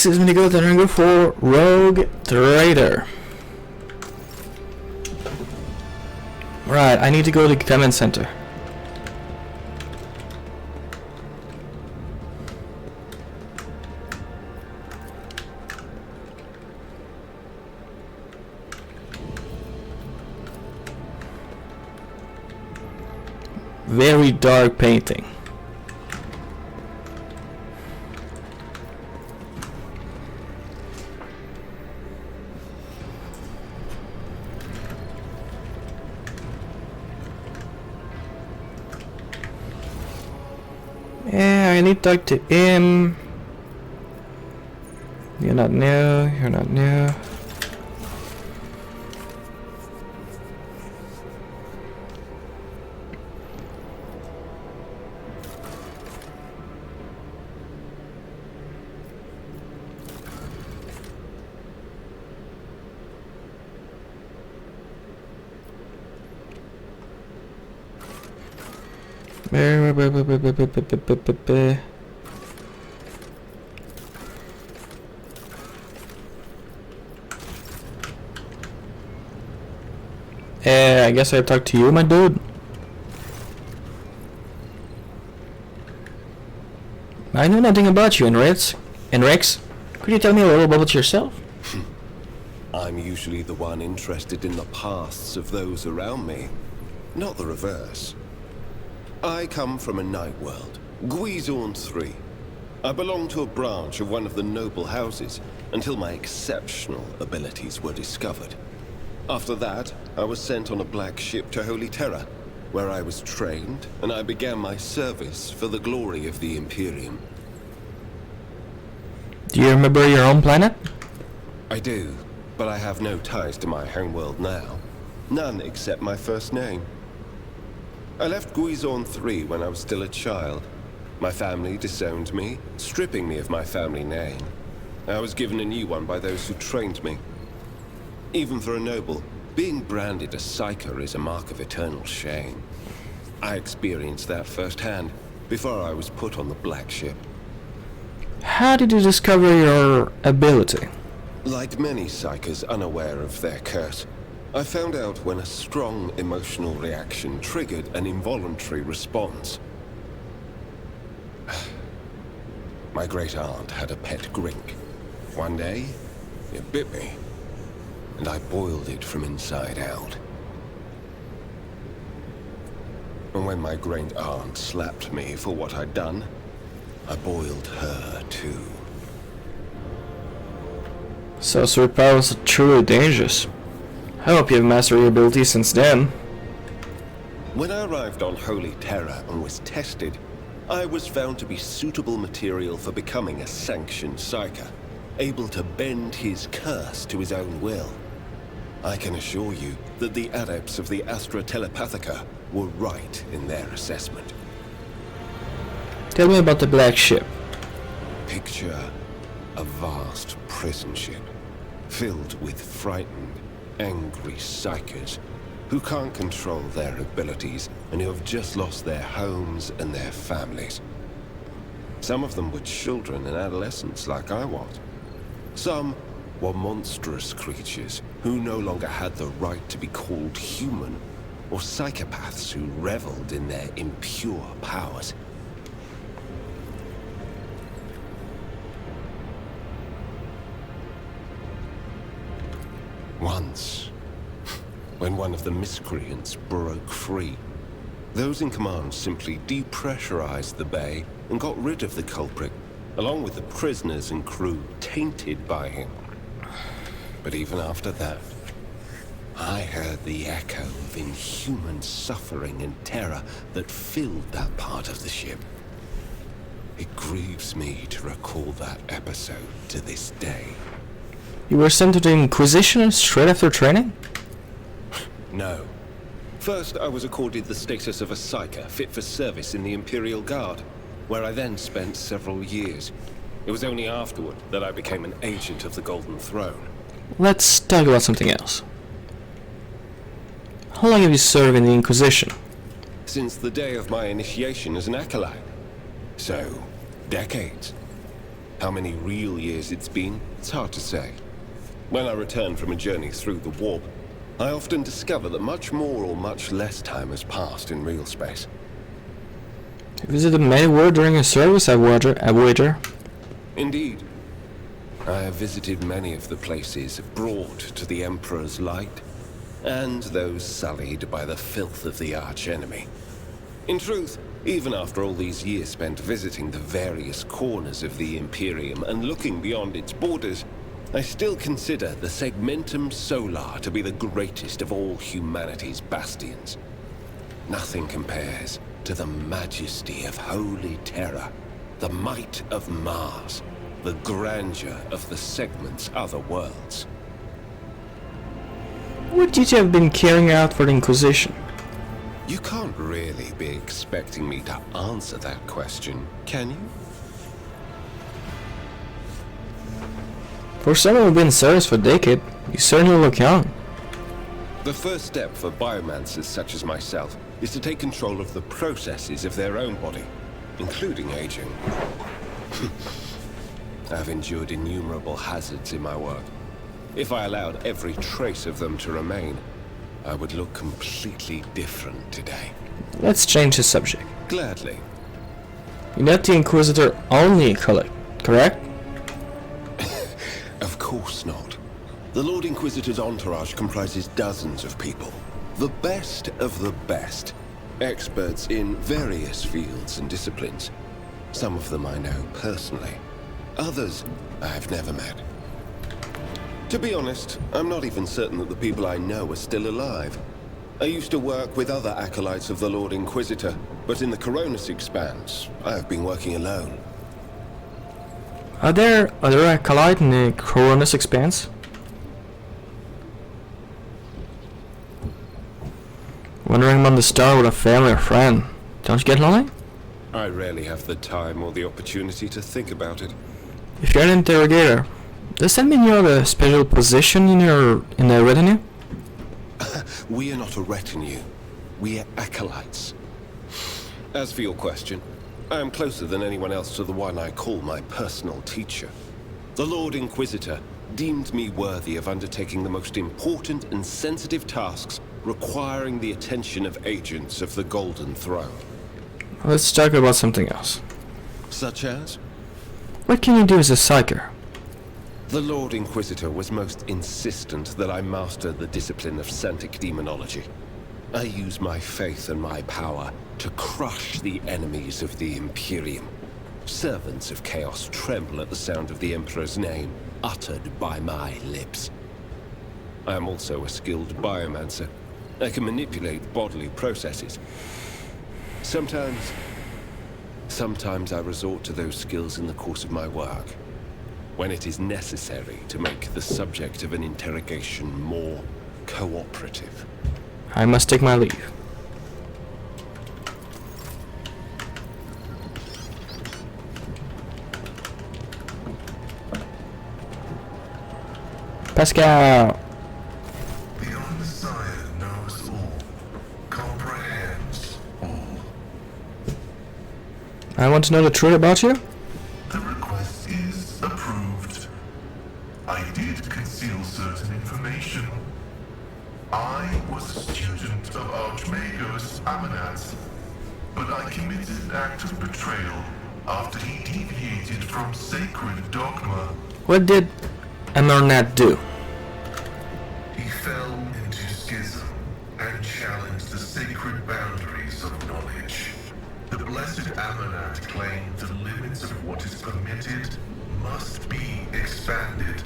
This is Minigo that I'm going for Rogue Trader. Right, I need to go to the command center. Very dark painting. Yeah, I need to talk to him. You're not new, you're not new. I guess I talked to you, my dude. I know nothing about you, Rex. Could you tell me a little about yourself? I'm usually the one interested in the pasts of those around me, not the reverse. I come from a night world, Guizorn 3. I belong to a branch of one of the noble houses until my exceptional abilities were discovered. After that, I was sent on a black ship to Holy Terra, where I was trained and I began my service for the glory of the Imperium. Do you remember your own planet? I do, but I have no ties to my homeworld now. None except my first name. I left Guizorn 3 when I was still a child. My family disowned me, stripping me of my family name. I was given a new one by those who trained me. Even for a noble, being branded a psyker is a mark of eternal shame. I experienced that firsthand before I was put on the black ship. How did you discover your ability? Like many psykers unaware of their curse, I found out when a strong emotional reaction triggered an involuntary response. My great aunt had a pet grink. One day, it bit me, and I boiled it from inside out. And when my great aunt slapped me for what I'd done, I boiled her too. So superpowers are truly dangerous. I hope you have mastered your abilities since then. When I arrived on Holy Terra and was tested, I was found to be suitable material for becoming a sanctioned psyker, able to bend his curse to his own will. I can assure you that the adepts of the Astra Telepathica were right in their assessment. Tell me about the black ship. Picture a vast prison ship, filled with frightened, angry psykers who can't control their abilities and who have just lost their homes and their families. Some of them were children and adolescents like I was. Some were monstrous creatures who no longer had the right to be called human, or psychopaths who reveled in their impure powers. Once, when one of the miscreants broke free, those in command simply depressurized the bay and got rid of the culprit, along with the prisoners and crew tainted by him. But even after that, I heard the echo of inhuman suffering and terror that filled that part of the ship. It grieves me to recall that episode to this day. You were sent to the Inquisition straight after training? No. First, I was accorded the status of a psyker fit for service in the Imperial Guard, where I then spent several years. It was only afterward that I became an agent of the Golden Throne. Let's talk about something else. How long have you served in the Inquisition? Since the day of my initiation as an acolyte. So, decades. How many real years it's been, it's hard to say. When I return from a journey through the warp, I often discover that much more or much less time has passed in real space. You visited many worlds during your service, I wager. Indeed. I have visited many of the places brought to the Emperor's light, and those sullied by the filth of the archenemy. In truth, even after all these years spent visiting the various corners of the Imperium and looking beyond its borders, I still consider the Segmentum Solar to be the greatest of all humanity's bastions. Nothing compares to the majesty of Holy Terra, the might of Mars, the grandeur of the segment's other worlds. What did you have been carrying out for the Inquisition? You can't really be expecting me to answer that question, can you? For someone who's been in service for a decade, you certainly look young. The first step for biomancers such as myself is to take control of the processes of their own body, including aging. I've endured innumerable hazards in my work. If I allowed every trace of them to remain, I would look completely different today. Let's change the subject. Gladly. You let the Inquisitor only collect, correct? Of course not. The Lord Inquisitor's entourage comprises dozens of people. The best of the best. Experts in various fields and disciplines. Some of them I know personally. Others I've never met. To be honest, I'm not even certain that the people I know are still alive. I used to work with other acolytes of the Lord Inquisitor, but in the Coronis Expanse, I have been working alone. Are there other acolytes in the Coronis Expanse? Wandering among the stars with a family or friend. Don't you get lonely? I rarely have the time or the opportunity to think about it. If you're an interrogator, does that mean you have a special position in the retinue? We are not a retinue. We are acolytes. As for your question, I am closer than anyone else to the one I call my personal teacher. The Lord Inquisitor deemed me worthy of undertaking the most important and sensitive tasks requiring the attention of agents of the Golden Throne. Let's talk about something else. Such as? What can you do as a psyker? The Lord Inquisitor was most insistent that I master the discipline of Santic Demonology. I use my faith and my power to crush the enemies of the Imperium. Servants of Chaos tremble at the sound of the Emperor's name, uttered by my lips. I am also a skilled biomancer. I can manipulate bodily processes. Sometimes I resort to those skills in the course of my work, when it is necessary to make the subject of an interrogation more cooperative. I must take my leave. Pascal! The Messiah knows all, comprehends all. I want to know the truth about you? The request is approved. I did conceal certain information. I was a student of Archmagos Amanat, but I committed an act of betrayal after he deviated from sacred dogma. What did Amarnat do? He fell into schism and challenged the sacred boundaries of knowledge. The blessed Amanat claimed the limits of what is permitted must be expanded,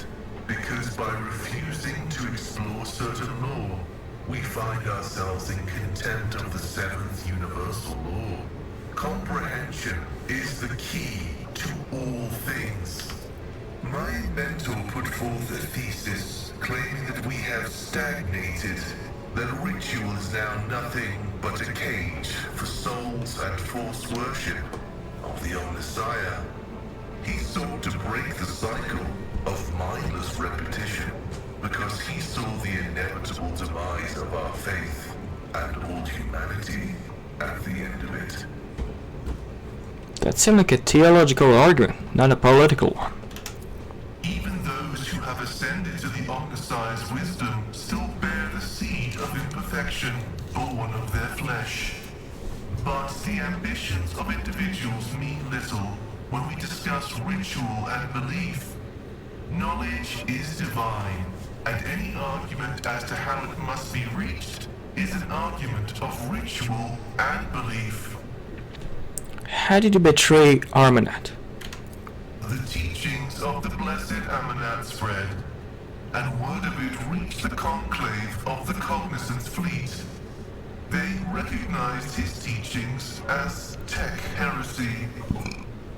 because by refusing to explore certain law, we find ourselves in contempt of the seventh universal law. Comprehension is the key to all things. My mentor put forth a thesis claiming that we have stagnated, that ritual is now nothing but a cage for souls and false worship of the Messiah. He sought to break the cycle of mindless repetition because he saw the inevitable demise of our faith and all humanity at the end of it. That seemed like a theological argument, not a political one. Even those who have ascended to the Omnisci's wisdom still bear the seed of imperfection, born of their flesh. But the ambitions of individuals mean little when we discuss ritual and belief. Knowledge is divine, and any argument as to how it must be reached is an argument of ritual and belief. How did you betray Armanat? The teachings of the blessed Amanat spread, and word of it reached the conclave of the Cognizance fleet. They recognized his teachings as tech heresy.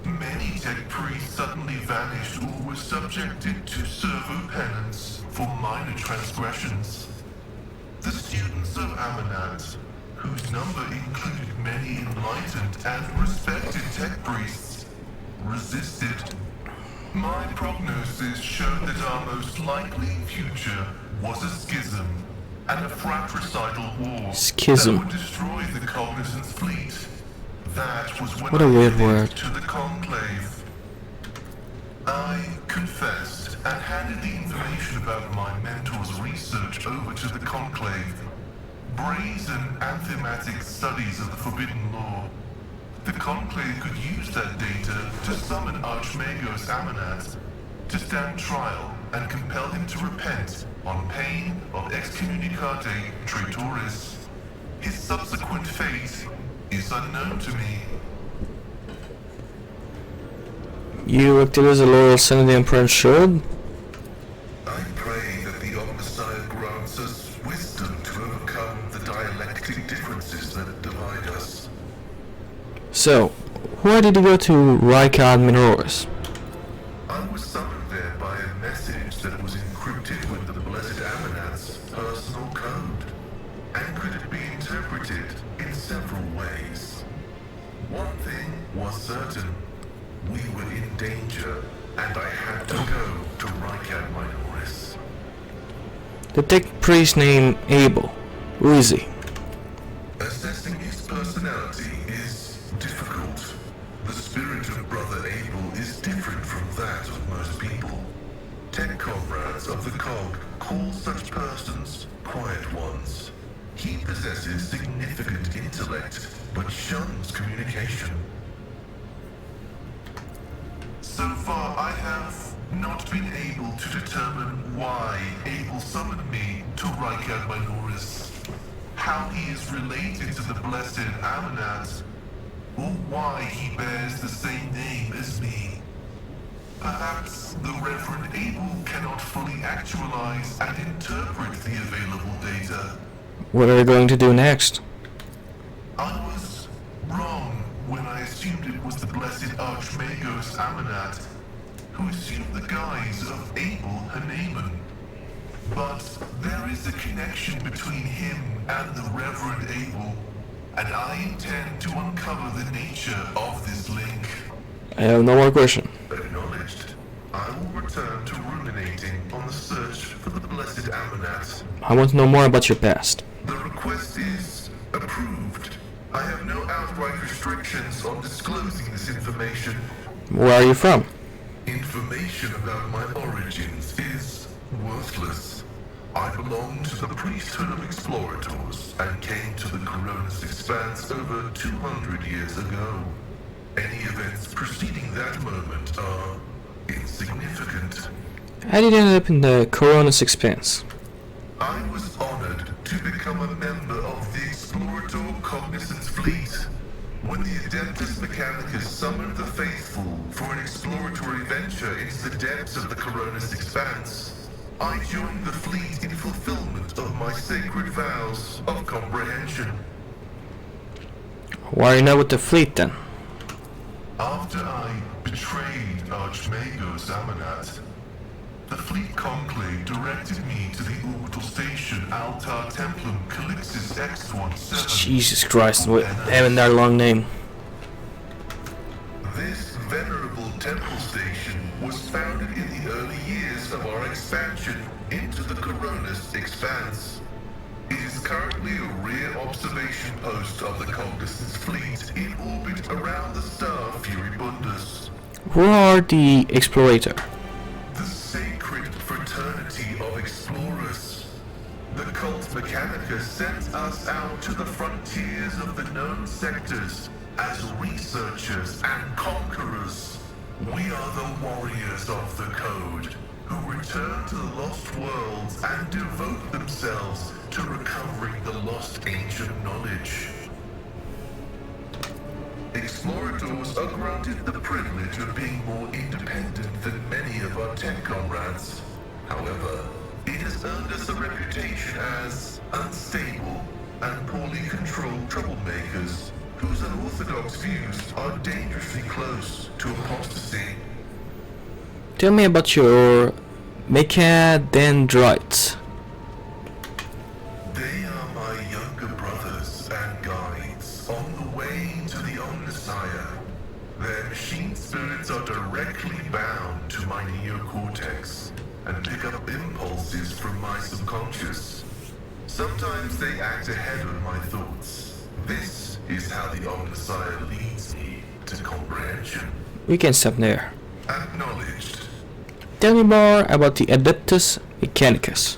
Many tech priests suddenly vanished or were subjected to servo penance for minor transgressions. The students of Amanat, whose number included many enlightened and respected tech priests, resisted. My prognosis showed that our most likely future was a schism and a fratricidal war Schism. that would destroy the Cognizance fleet. That was when What a I weird headed word. to the conclave. I confessed and handed the information about my mentor's research over to the conclave. Brazen anthematic studies of the forbidden law. The conclave could use that data to summon Archmagos Amanat to stand trial and compel him to repent on pain of excommunicate traitoris. His subsequent fate is unknown to me. You acted as a loyal son of the Emperor and should? I pray that the Omnissiah grants us wisdom to overcome the dialectic differences that divide us. So, why did you go to Rykad Minoris? I was summoned there by a message that was encrypted with the blessed Amanat's personal code, and could it be interpreted in several ways. One thing was certain. We were in danger, and I had to go to Rykad Minoris. The tech priest named Abel. Who is he? Assessing his personality is difficult. The spirit of Brother Abel is different from that of most people. Tech comrades of the Cog call such persons quiet ones. He possesses significant intellect, but shuns communication. So far, I have not been able to determine why Abel summoned me to Rykad Minoris, how he is related to the blessed Amanat, or why he bears the same name as me. Perhaps the Reverend Abel cannot fully actualize and interpret the available data. What are you going to do next? I was wrong when I assumed it was the blessed Archmagos Amanat, who assumed the guise of Abel Haneman. But there is a connection between him and the Reverend Abel, and I intend to uncover the nature of this link. I have no more question. Acknowledged. I will return to ruminating on the search for the blessed Amanat. I want to know more about your past. The request is approved. I have no outright restrictions on disclosing this information. Where are you from? Information about my origins is worthless. I belong to the priesthood of explorators and came to the Coronis Expanse over 200 years ago. Any events preceding that moment are insignificant. How did you end up in the Coronis Expanse? I was honored to become a member of the Explorator Cognizance fleet. When the Adeptus Mechanicus summoned the faithful for an exploratory venture into the depths of the Coronis Expanse, I joined the fleet in fulfillment of my sacred vows of comprehension. Why are you not with the fleet then? After I betrayed Archmagos Amanat, the fleet conclave directed me to the orbital station Altar Templum Calixis X-17. Jesus Christ, what having that long name. This venerable temple station was founded in the early years of our expansion into the Coronis Expanse. It is currently a rear observation post of the Cognizant's fleet in orbit around the star Furibundus. Who are the Explorator? The sacred fraternity of explorers. The cult Mechanica sent us out to the frontiers of the known sectors as researchers and conquerors. We are the warriors of the Code, who return to the lost worlds and devote themselves to recovering the lost ancient knowledge. Explorators are granted the privilege of being more independent than many of our tech comrades. However, it has earned us a reputation as unstable and poorly controlled troublemakers whose unorthodox views are dangerously close to apostasy. Tell me about your mechadendrites. They are my younger brothers and guides on the way to the Omnissiah. Their machine spirits are directly bound to my neocortex and pick up impulses from my subconscious. Sometimes they act ahead of my thoughts. This is how the Omnissiah leads me to comprehension. We can stop there. Acknowledged. Tell me more about the Adeptus Mechanicus.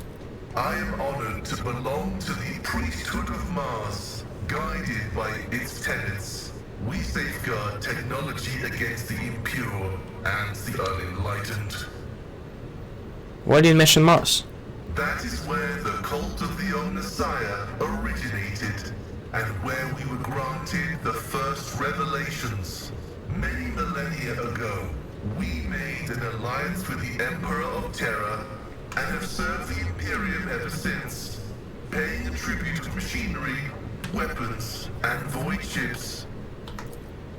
I am honored to belong to the priesthood of Mars, guided by its tenets. We safeguard technology against the impure and the unenlightened. Why did you mention Mars? That is where the cult of the Omnissiah originated, and where we were granted the first revelations. Many millennia ago, we made an alliance with the Emperor of Terra, and have served the Imperium ever since, paying a tribute to machinery, weapons, and void ships.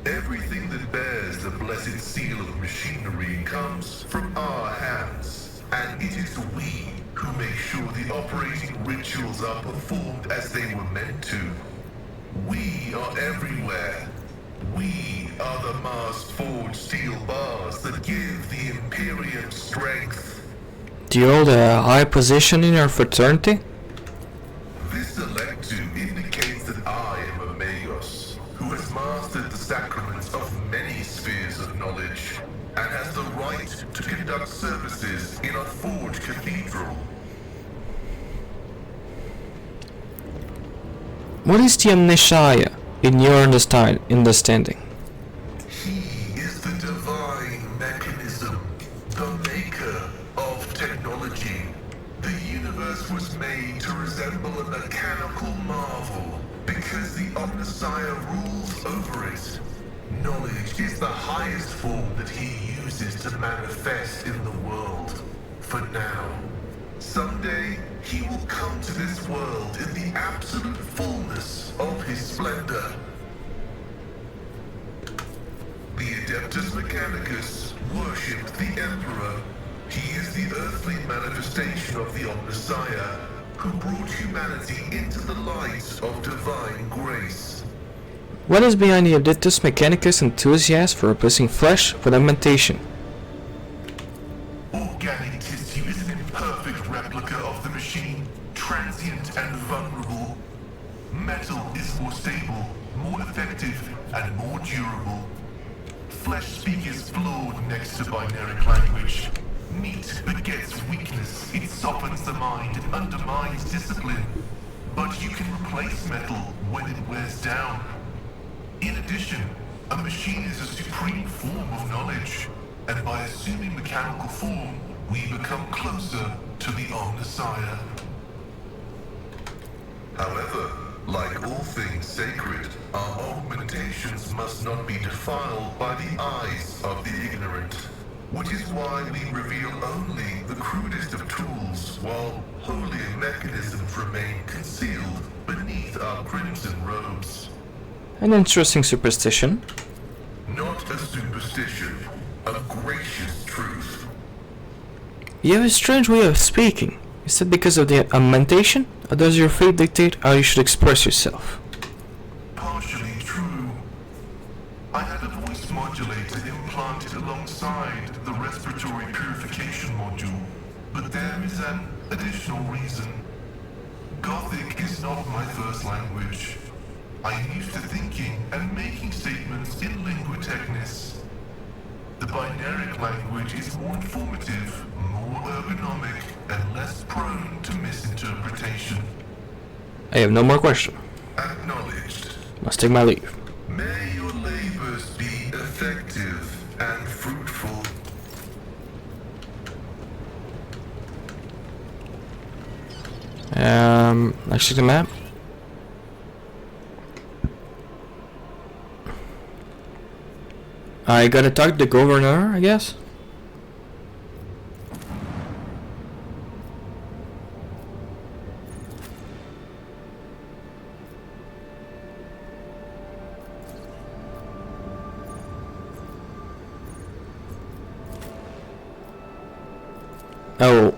Everything that bears the blessed seal of machinery comes from our hands, and it is we who make sure the operating rituals are performed as they were meant to. We are everywhere. We are the Mars-forged steel bars that give the Imperium strength. Do you hold a high position in your fraternity? This electu indicates that I am a Magos, who has mastered the sacraments of many spheres of knowledge, and has the right to conduct services in a forged cathedral. What is the Omnissiah in your understanding? He is the divine mechanism, the maker of technology. The universe was made to resemble a mechanical marvel because the Omnissiah rules over it. Knowledge is the highest form that he uses to manifest in the world. For now. Someday, he will come to this world in the absolute fullness of his splendor. The Adeptus Mechanicus worshipped the Emperor. He is the earthly manifestation of the Omnissiah, who brought humanity into the light of divine grace. What is behind the Adeptus Mechanicus enthusiast for replacing flesh with augmentation? Organic tissue is an imperfect replica of the machine, transient and vulnerable. Metal is more stable, more effective, and more durable. Flesh speak is flawed next to binary language. Meat begets weakness, it softens the mind and undermines discipline. But you can replace metal when it wears down. In addition, a machine is a supreme form of knowledge, and by assuming mechanical form, we become closer to the Omnissiah. However, like all things sacred, our augmentations must not be defiled by the eyes of the ignorant, which is why we reveal only the crudest of tools, while holier mechanisms remain concealed beneath our crimson robes. An interesting superstition. Not a superstition, a gracious truth. You have a strange way of speaking. Is that because of the augmentation, or does your fate dictate how you should express yourself? Partially true. I had a voice modulator implanted alongside the respiratory purification module, but there is an additional reason. Gothic is not my first language. I'm used to thinking and making statements in lingua technis. The binaric language is more informative, more ergonomic, and less prone to misinterpretation. I have no more question. Acknowledged. Must take my leave. May your labors be effective and fruitful. Let's check the map. I gotta talk to the governor, I guess. Oh,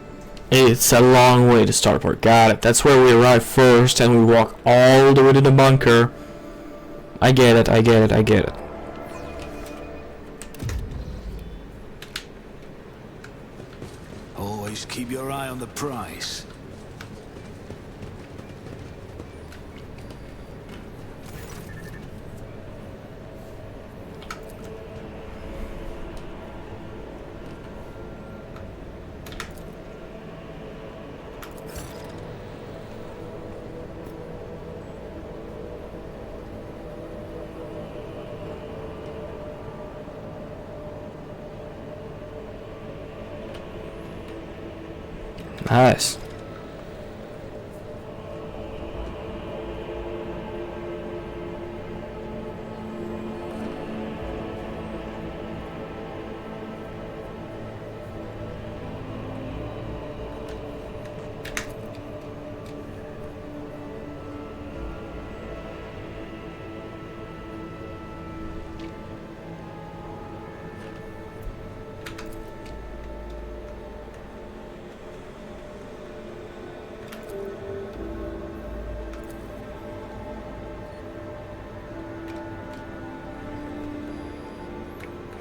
it's a long way to Starport. Got it. That's where we arrive first and we walk all the way to the bunker. I get it, I get it, I get it. Always keep your eye on the prize. Nice.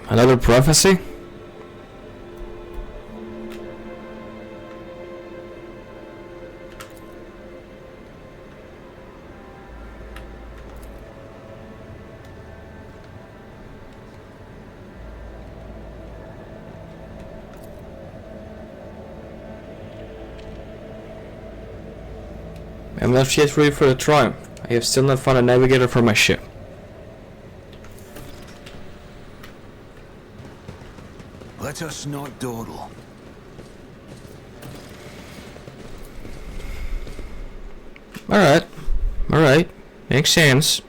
Another prophecy? I'm not yet ready for the triumph. I have still not found a navigator for my ship. Let us not dawdle. Alright. Alright. Makes sense.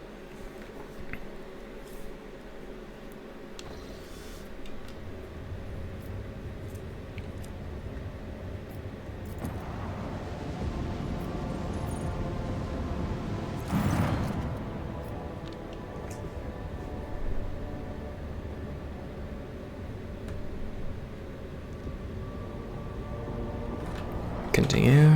Continue.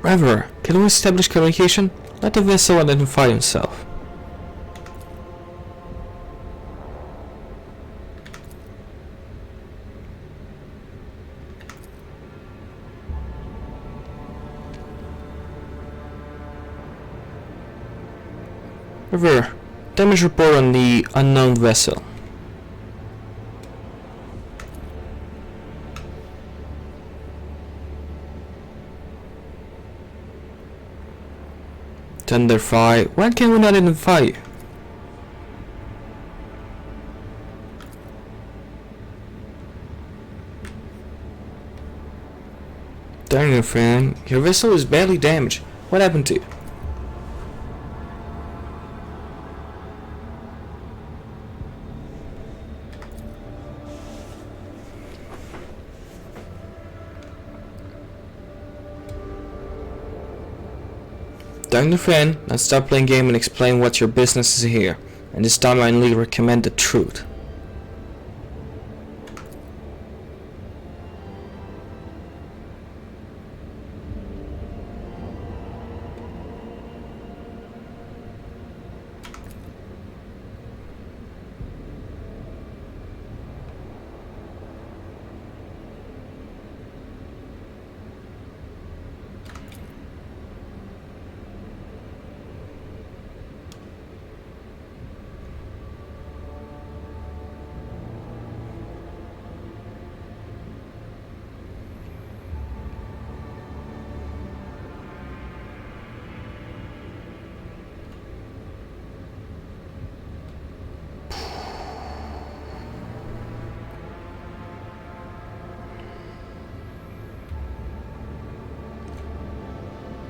River, can we establish communication? Let the vessel identify himself. River, damage report on the unknown vessel. Thunderfire, why can we not identify you? Darn it, friend, your vessel is badly damaged. What happened to you? Darn the friend, now stop playing game and explain what your business is here. And this time I only recommend the truth.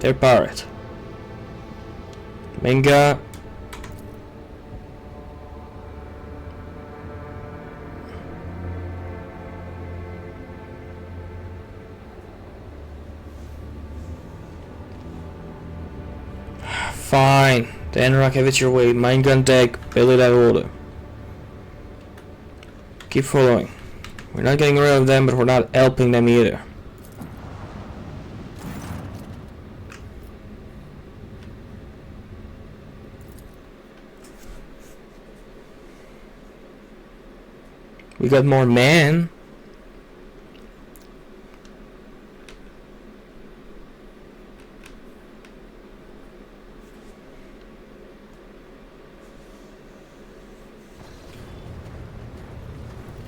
They're pirate. Manga. Fine. Then rock have it your way. Mine gun deck. Belly that order. Keep following. We're not getting rid of them, but we're not helping them either. We got more men.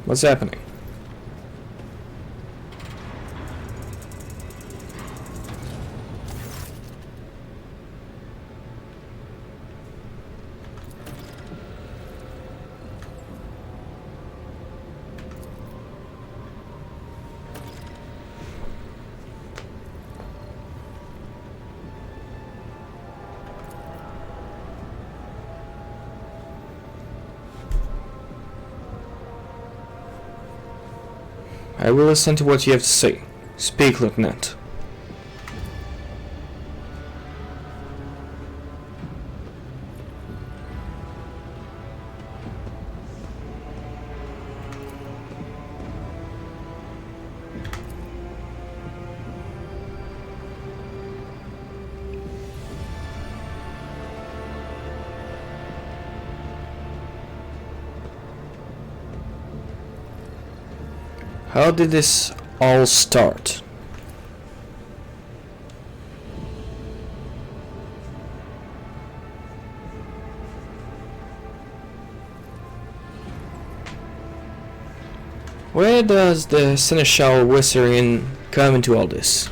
What's happening? I will listen to what you have to say. Speak, Lieutenant. How did this all start? Where does the seneschal whistling come into all this?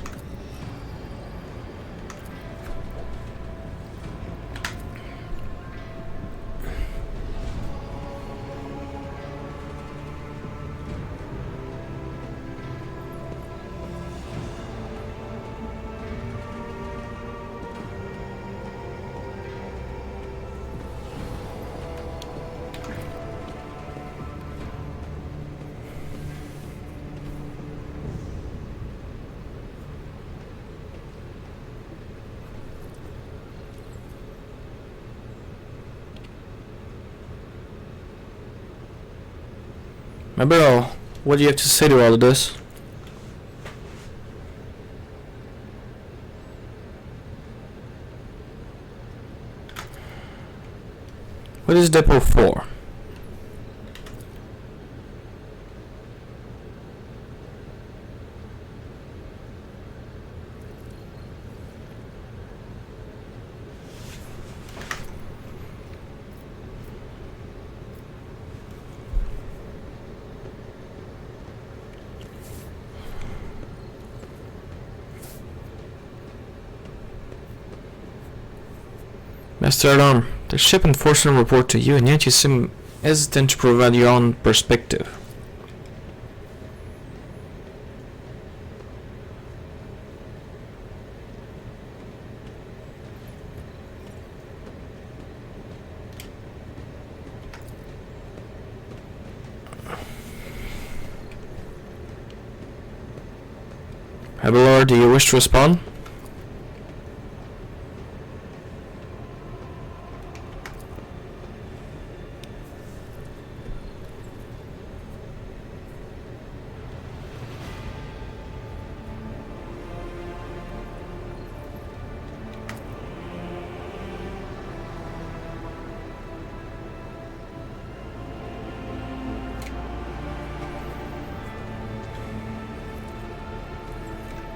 My bro, what do you have to say to all of this? What is Depot for? Master at Arm, the ship enforced a report to you, and yet you seem hesitant to provide your own perspective. Abelard, do you wish to respond?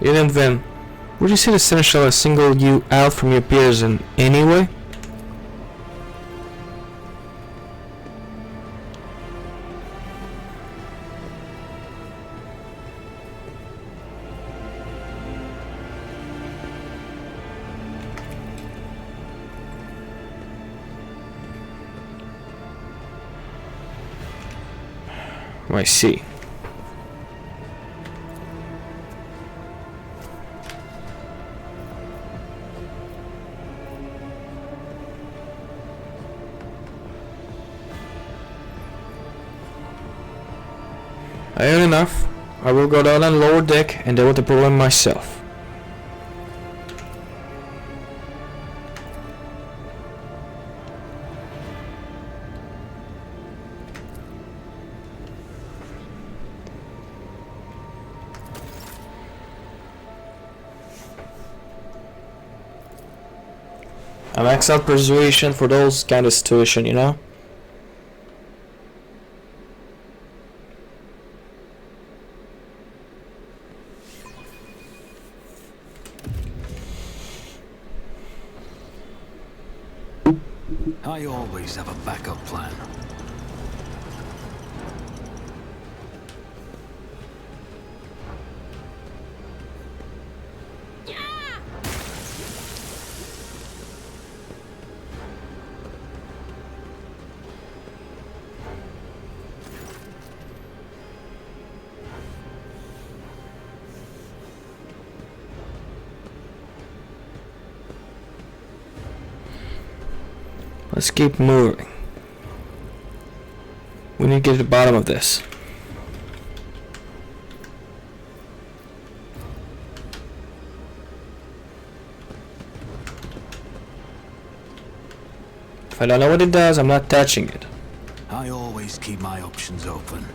Even then, would you say the Seneschal has singled you out from your peers in any way? I see. I had enough. I will go down on lower deck and deal with the problem myself. I max out persuasion for those kind of situation, you know? I always have a backup plan. Let's keep moving. We need to get to the bottom of this. If I don't know what it does, I'm not touching it. I always keep my options open.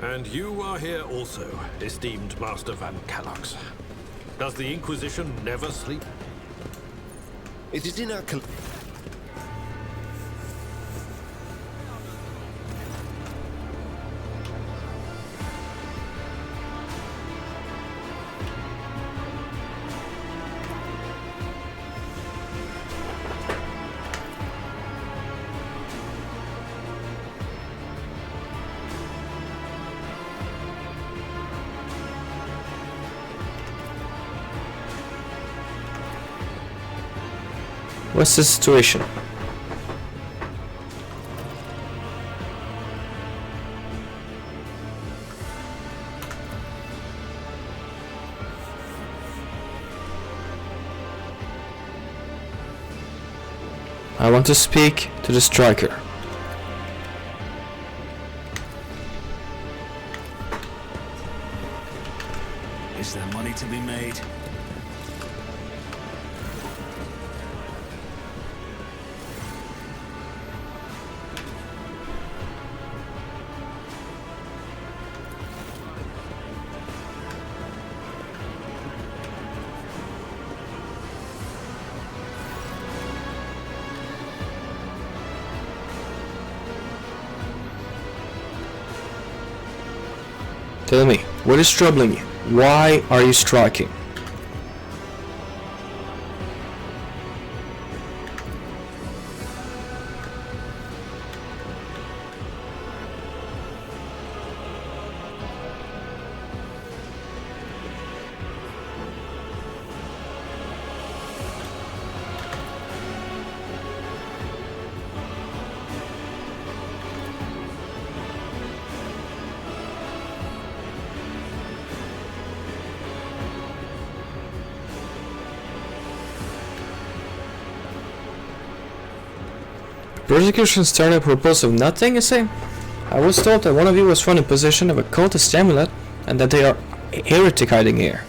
And you are here also, esteemed Master Van Calox. Does the Inquisition never sleep? It is in our What's the situation? I want to speak to the striker. Is there money to be made? Tell me, what is troubling you? Why are you striking? Persecution started a purpose of nothing, you say? I was told that one of you was found in possession of a cultist amulet and that they are a heretic hiding here.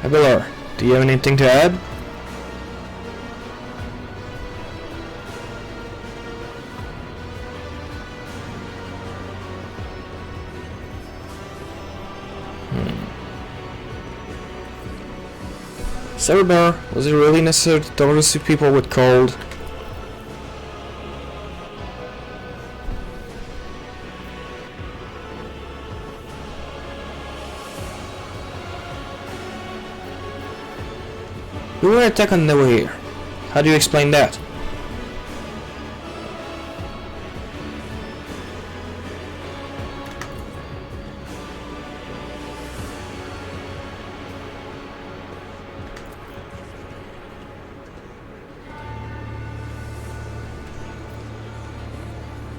Abelard, do you have anything to add? Cyberbear, was it really necessary to totally see people with cold? We were attacked on the way here. How do you explain that?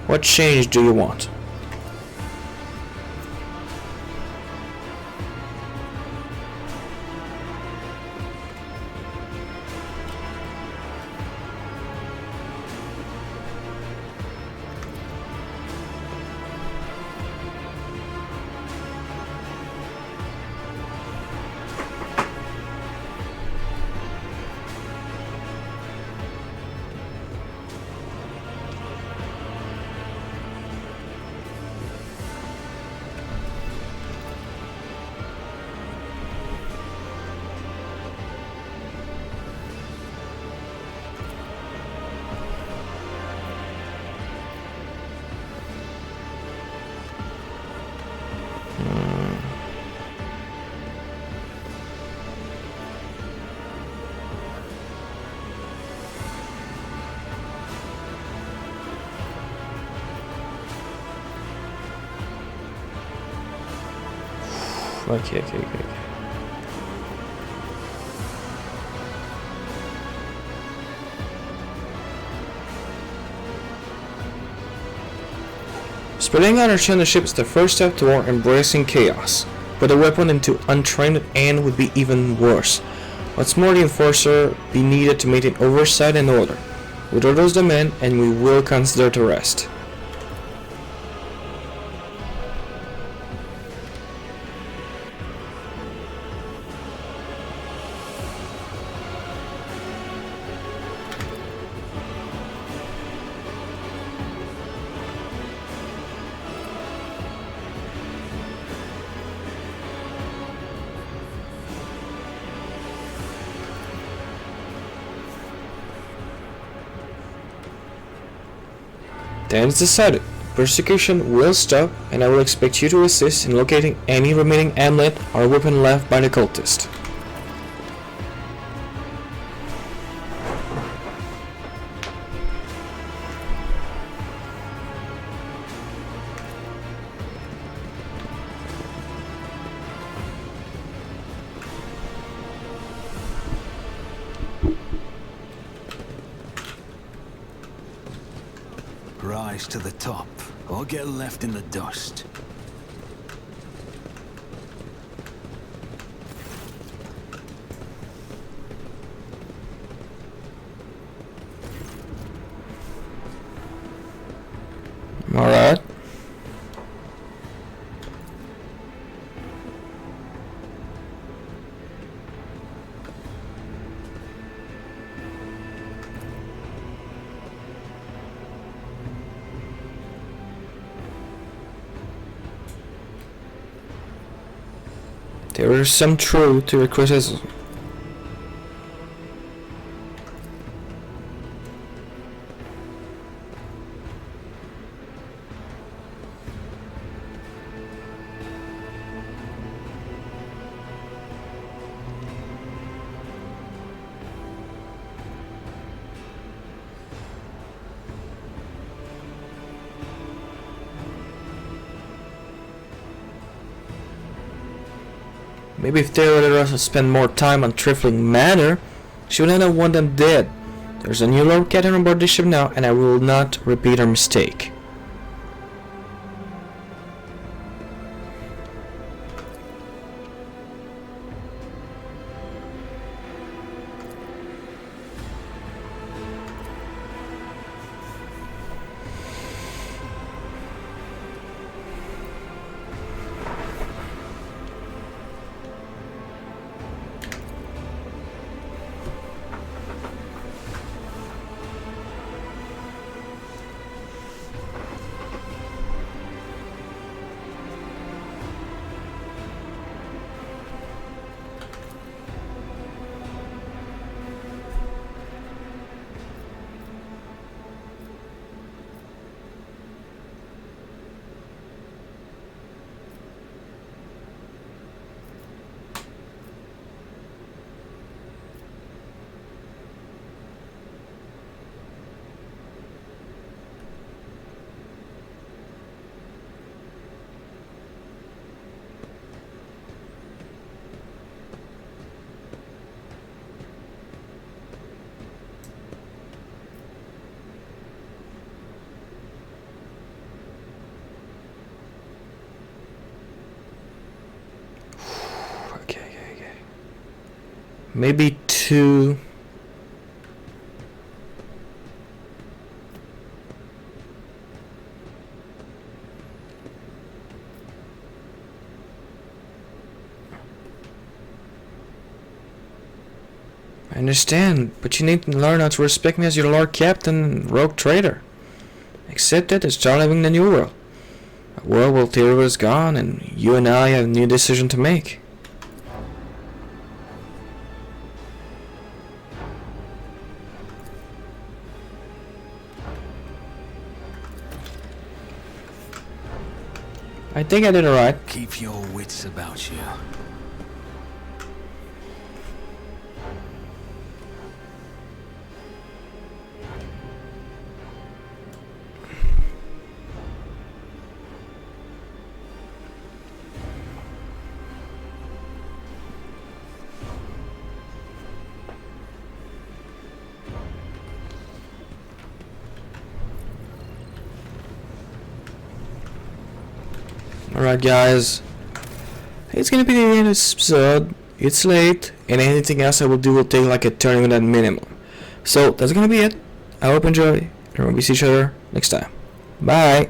What change do you want? Okay. Spreading out our ship is the first step toward embracing chaos, but a weapon into untrained end would be even worse. What's more, the enforcer be needed to maintain oversight and order. Withdraw those demand, and we will consider the rest. Then it's decided. Persecution will stop, and I will expect you to assist in locating any remaining amulet or weapon left by the cultist. Rise to the top, or get left in the dust. Alright. There is some truth to your criticism. Maybe if they would also spend more time on trifling matter, she would not want them dead. There's a new Lord Captain on board the ship now, and I will not repeat our mistake. maybe 2. I understand, but you need to learn how to respect me as your Lord Captain and Rogue Trader. Accept it and start living the new world. A world where Theodore is gone and you and I have a new decision to make. I think I did it right. Keep your wits about you. Alright guys, it's gonna be the end of this episode. It's late, and anything else I will do will take like a 30 minute minimum. So that's gonna be it. I hope you enjoy, and we'll see each other next time. Bye!